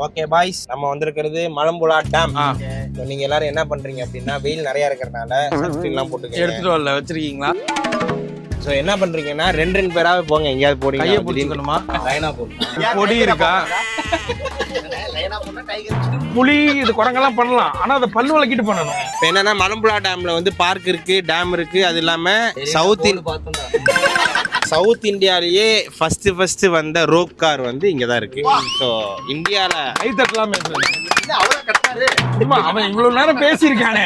Okay boys, நம்ம வந்திருக்கிறது Malampuzha dam. நீங்க எல்லாரும் என்ன பண்றீங்க அப்படின்னா, வெயில் நிறைய இருக்கிறதுனால சன்ஸ்கிரீன்லாம் போட்டுக்கங்க. எடுத்துட்டு வரல வச்சிருக்கீங்களா? ஸோ என்ன பண்றீங்கன்னா, ரெண்டு பேராவே போங்க, எங்கேயாவது போறீங்க. கையை பிடிக்கணுமா? லைனா போடணும். பொடி இருக்கா? புளி இது குரங்கெல்லாம் பண்ணலாம், ஆனா அதை பல்லு விளக்கிட்டு பண்ணணும். இப்போ என்னன்னா, மலம்புழா டேம்ல வந்து பார்க் இருக்கு, டேம் இருக்கு. அது இல்லாம சவுத் இந்தியாலேயே ஃபர்ஸ்ட் வந்த ரோப் கார் வந்து இங்கதான் இருக்கு. ஸோ இந்தியால கை தட்டலாமே. அவன் இவ்வளவு நேரம் பேசியிருக்கானே.